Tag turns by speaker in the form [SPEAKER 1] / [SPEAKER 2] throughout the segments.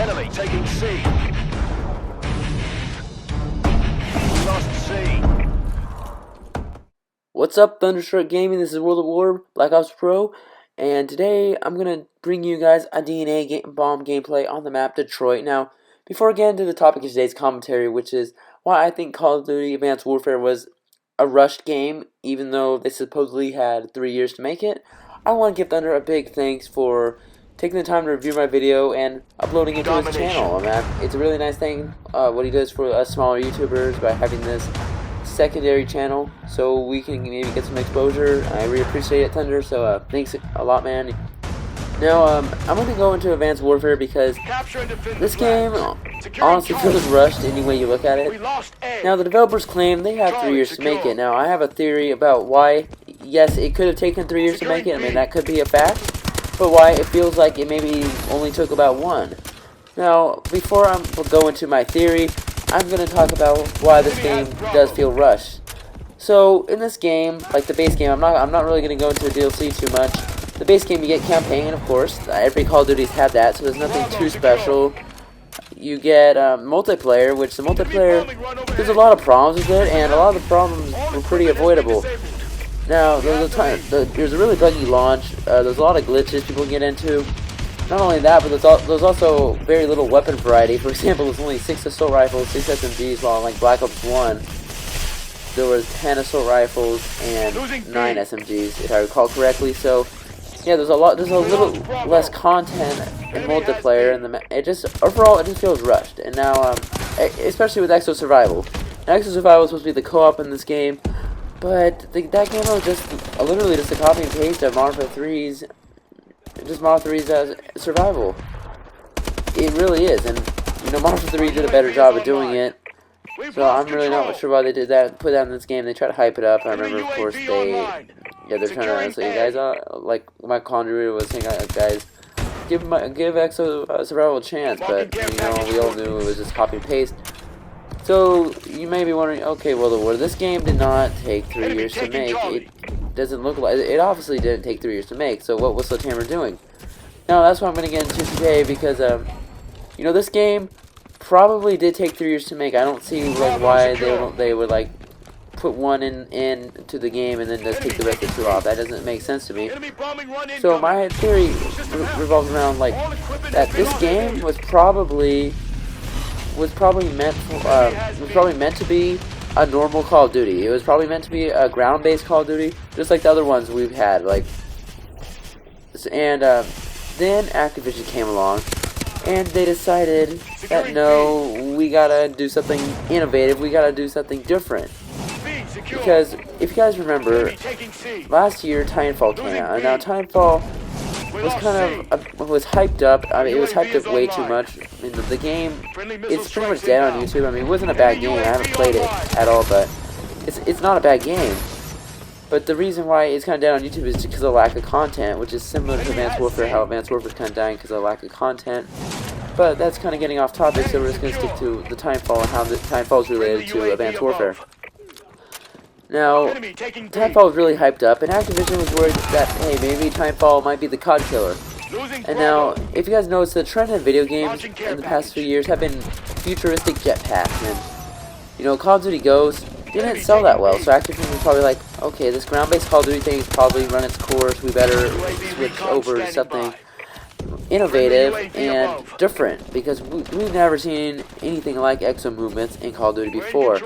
[SPEAKER 1] Enemy taking C. We lost C.
[SPEAKER 2] What's up, Thunderstruck Gaming? This is World of War, Black Ops Pro, and today I'm going to bring you guys a DNA bomb gameplay on the map Detroit. Now, before I get into the topic of today's commentary, which is why I think Call of Duty Advanced Warfare was a rushed game, even though they supposedly had 3 years to make it, I want to give Thunder a big thanks for taking the time to review my video and uploading it to his channel. Man, it's a really nice thing, what he does for us smaller YouTubers by having this secondary channel so we can maybe get some exposure. I really appreciate it, Thunder, so thanks a lot, man. Now I'm going to go into Advanced Warfare because this game honestly feels rushed any way you look at it. Now the developers claim they had 3 years to make it. Now I have a theory about why. Yes, it could have taken 3 years to make it. I mean, that could be a fact, but why it feels like it maybe only took about 1. Now before I go into my theory, I'm going to talk about why this game does feel rushed. So in this game, like the base game, I'm not really going to go into the DLC too much. The base game, you get campaign, of course. Every Call of Duty's had that, so there's nothing too special. You get multiplayer, which the multiplayer, there's a lot of problems with it, and a lot of the problems were pretty avoidable. Now, there's a really buggy launch. There's a lot of glitches people get into. Not only that, but there's also very little weapon variety. For example, there's only 6 assault rifles, 6 SMGs, while in like Black Ops 1, there was 10 assault rifles and 9 SMGs, if I recall correctly. So, yeah, there's a little less content in multiplayer, and overall it just feels rushed. And now, especially with Exo Survival. Now, Exo Survival is supposed to be the co-op in this game, but that game was just literally just a copy and paste of Modern 3's. Just Modern 3's survival. It really is, and you know, Modern 3 did a better job of doing it. So I'm really not sure why they did that. Put that in this game. They try to hype it up. I remember, of course, they're trying to say, guys, like my conduit was saying, guys, give Exo Survival a chance. But you know, we all knew it was just copy and paste. So you may be wondering, okay, well, this game did not take 3 years to make. It doesn't look like it. Obviously didn't take 3 years to make. So what was Sledgehammer doing? Now that's what I'm going to get into today because you know, this game probably did take 3 years to make. I don't see like why they would like put one into the game and then just take the rest of the 2 off. That doesn't make sense to me. So my theory revolves around like that this game was probably meant to be a normal Call of Duty. It was probably meant to be a ground-based Call of Duty, just like the other ones we've had. Like, and then Activision came along, and they decided that no, we gotta do something innovative. We gotta do something different. Because if you guys remember, last year Titanfall came out, and now Titanfall was hyped up. I mean, it was hyped up way too much. I mean, the game, it's pretty much dead on YouTube. I mean, it wasn't a bad game. I haven't played it at all, but it's not a bad game. But the reason why it's kind of dead on YouTube is because of lack of content, which is similar to Advanced Warfare, how Advanced Warfare is kind of dying because of lack of content. But that's kind of getting off topic, so we're just going to stick to the Titanfall and how the Titanfall is related to Advanced Warfare. Now, Titanfall was really hyped up, and Activision was worried that, hey, maybe Titanfall might be the COD killer. And now, if you guys notice, the trend in video games in the past few years have been futuristic jetpacks, and, you know, Call of Duty Ghosts didn't sell that well, so Activision was probably like, okay, this ground-based Call of Duty thing has probably run its course, we better switch over to something innovative and different, because we've never seen anything like exo movements in Call of Duty before.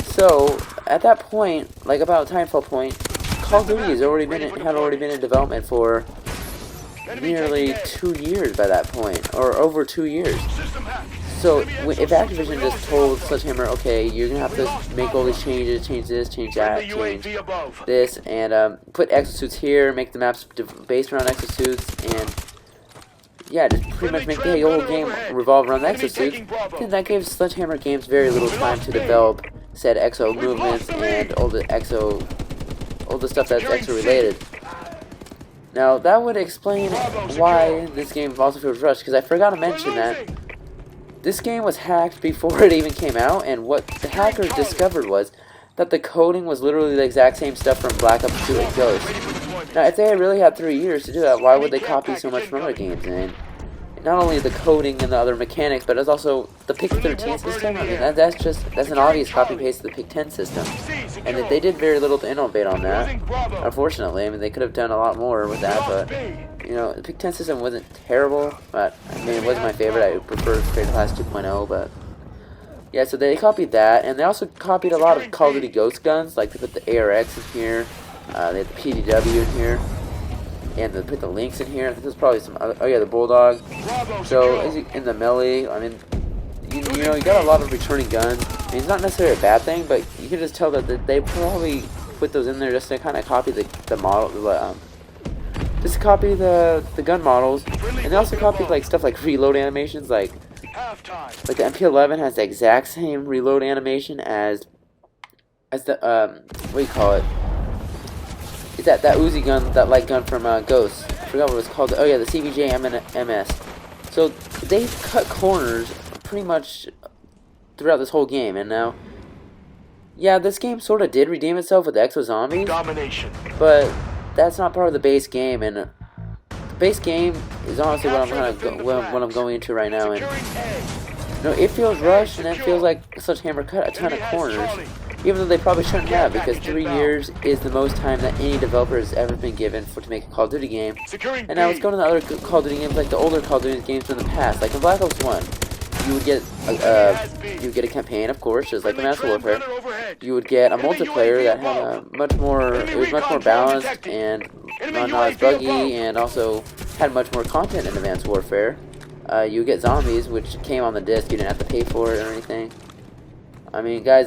[SPEAKER 2] So, at that point, like about Titanfall point, Call of Duty had already been in development for nearly 2 years by that point, or over 2 years. So, if Activision just told Sledgehammer, okay, you're going to have to make all these changes, change this, change that, change this, and put exosuits here, make the maps based around exosuits, and yeah, just pretty much make the whole game revolve around the exosuits, then that gives Sledgehammer Games very little time to develop said exo movements and all the stuff that's exo related. Now that would explain why this game also feels rushed, because I forgot to mention that this game was hacked before it even came out, and what the hackers discovered was that the coding was literally the exact same stuff from Black Ops 2 and Ghost. Now if they had really had 3 years to do that, why would they copy so much from other games? And not only the coding and the other mechanics, but it's also the PIC-13 system. I mean, that's an obvious copy-paste of the PIC-10 system. And they did very little to innovate on that, unfortunately. I mean, they could have done a lot more with that, but, you know, the PIC-10 system wasn't terrible, but, I mean, it wasn't my favorite. I prefer Creative Class 2.0, but, yeah, so they copied that, and they also copied a lot of Call of Duty Ghost guns, like they put the ARX in here, they had the PDW in here, and they put the Lynx in here. I think there's probably some other, oh yeah, the Bulldog. So, in the melee, I mean, you know, you got a lot of returning guns. I mean, it's not necessarily a bad thing, but you can just tell that they probably put those in there just to kind of copy the model, just to copy the gun models, and they also copied like stuff like reload animations, like the MP11 has the exact same reload animation as the what do you call it? It's that Uzi gun, that light gun from Ghost. I forgot what it was called. Oh yeah, the CBJ MS. So they cut corners pretty much throughout this whole game, and now, yeah, this game sort of did redeem itself with Exo Zombies, but that's not part of the base game, and the base game is honestly what I'm going into right now, and you know, it feels rushed, and it feels like Sledgehammer cut a ton of corners, even though they probably shouldn't have, because 3 years is the most time that any developer has ever been given to make a Call of Duty game. And now let's go to the other Call of Duty games, like the older Call of Duty games from the past, like in Black Ops 1. You would get a campaign, of course, just like in Advanced Warfare. You would get a multiplayer that had it was much more balanced and not as buggy, and also had much more content in Advanced Warfare. You would get Zombies, which came on the disc. You didn't have to pay for it or anything. I mean, guys,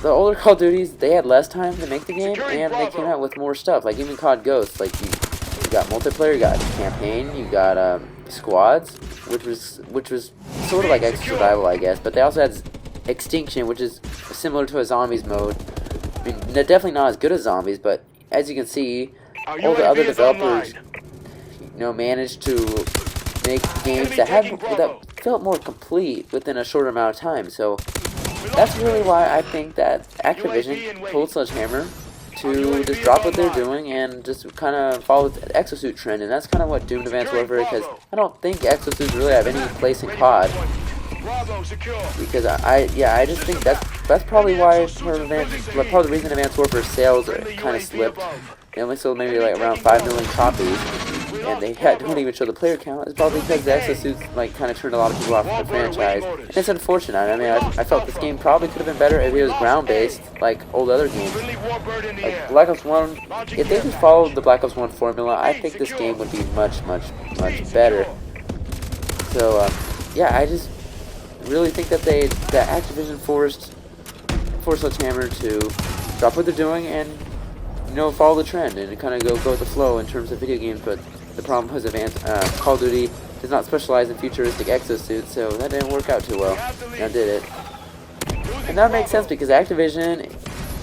[SPEAKER 2] the older Call of Duties, they had less time to make the game, and they came out with more stuff. Like even COD Ghosts, like you got multiplayer, you got campaign, you got squads, which was sort of like extra survival, I guess. But they also had Extinction, which is similar to a zombies mode. I mean, they're definitely not as good as zombies, but as you can see, all the other developers, you know, managed to make games that felt more complete within a shorter amount of time. So that's really why I think that Activision told Sledgehammer to just drop what they're doing and just kind of follow the exosuit trend, and that's kind of what doomed Advanced Warfare, because I don't think exosuits really have any place in COD. Because I just think that's probably why part of the reason Advanced Warfare sales kind of slipped. They only sold maybe like around 5 million copies, and they don't even show the player count. It's probably because the exosuits like kind of turned a lot of people off the franchise. And it's unfortunate. I mean, I felt this game probably could have been better if it was ground-based, like old other games. Like Black Ops 1, if they just followed the Black Ops 1 formula, I think this game would be much better. So, yeah, I just really think that Activision forced Sledgehammer to drop what they're doing and, you know, follow the trend and kind of go with the flow in terms of video games. But the problem was Call of Duty does not specialize in futuristic exosuits, so that didn't work out too well. Now did it? And that makes sense because Activision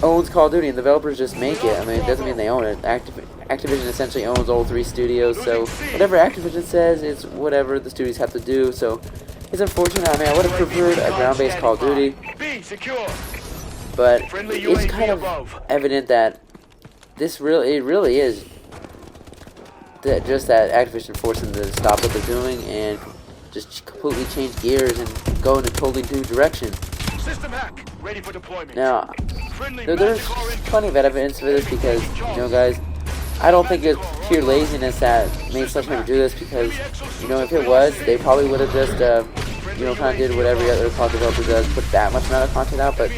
[SPEAKER 2] owns Call of Duty and developers just make it. I mean, it doesn't mean they own it. Activision essentially owns all 3 studios, so whatever Activision says is whatever the studios have to do. So it's unfortunate. I mean, I would have preferred a ground-based Call of Duty, but it's kind of evident that it really is that Activision forced them to stop what they're doing and just completely change gears and go in a totally new direction. Now, there's plenty of evidence for this because, you know, guys, I don't think it's pure laziness that made Sledgehammer do this, because, you know, if it was, they probably would have just, you know, kind of did what every other COD developer does, put that much amount of content out. But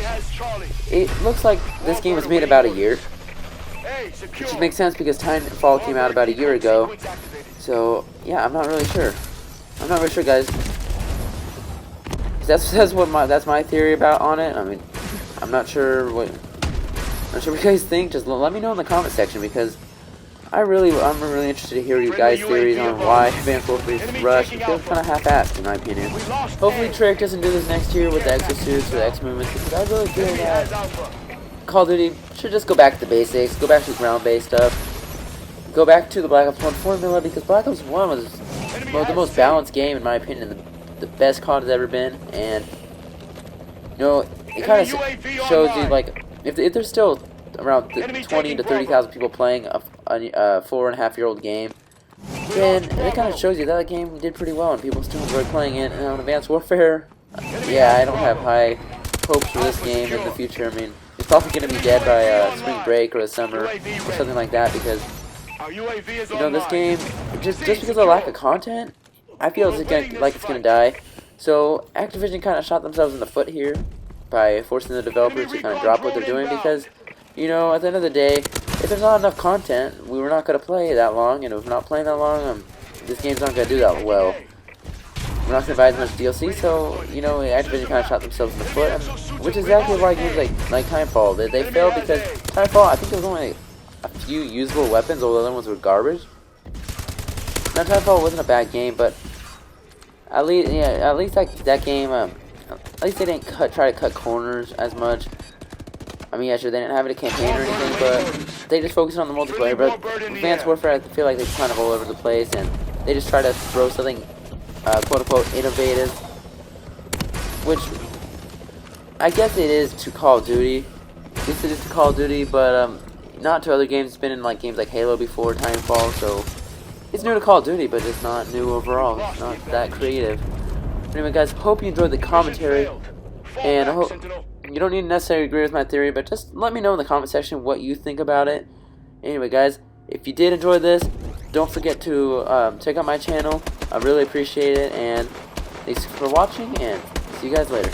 [SPEAKER 2] it looks like this game was made about a year, which makes sense because Titanfall came out about a year ago. So yeah, I'm not really sure. Guys. That's my theory on it. I mean, I'm not sure what you guys think. Just let me know in the comment section, because I'm really interested to hear you guys' theories on why Advanced Warfare is rushed and feels kind of half-assed, in my opinion. Hopefully Treyarch doesn't do this next year with the exosuits or the X-movements, because I really feel that Call of Duty should just go back to the basics, go back to ground-based stuff, go back to the Black Ops 1 formula, because Black Ops 1 was the most balanced game, in my opinion, the best COD has ever been, and, you know, it kind of shows you, like, if there's still around 20 to 30,000 people playing a 4.5-year-old game, then it kind of shows you that the game did pretty well and people still enjoy playing it. And on Advanced Warfare, yeah, I don't have high hopes for this game in the future. I mean, it's probably going to be dead by spring break or the summer or something like that because, you know, this game, just because of the lack of content, I feel like it's going to die. So Activision kind of shot themselves in the foot here by forcing the developers to kind of drop what they're doing because, you know, at the end of the day, if there's not enough content, we were not going to play that long, and if we're not playing that long, this game's not going to do that well. We're not going to buy as much DLC, so, you know, Activision kind of shot themselves in the foot, which is exactly why games like Timefall, they failed because Timefall, I think there was only a few usable weapons, all the other ones were garbage. Now, Timefall wasn't a bad game, but at least that game, at least they didn't try to cut corners as much. I mean, yeah, sure, they didn't have a campaign or anything, but they just focused on the multiplayer. But Advanced Warfare, I feel like they're kind of all over the place, and they just try to throw something, quote-unquote, innovative, which I guess it is to Call of Duty. Yes, it is to Call of Duty, but not to other games. It's been in like games like Halo before, Timefall, so it's new to Call of Duty, but it's not new overall. It's not that creative. Anyway, guys, hope you enjoyed the commentary, and I hope you don't need to necessarily agree with my theory, but just let me know in the comment section what you think about it. Anyway, guys, if you did enjoy this, don't forget to check out my channel. I really appreciate it, and thanks for watching, and see you guys later.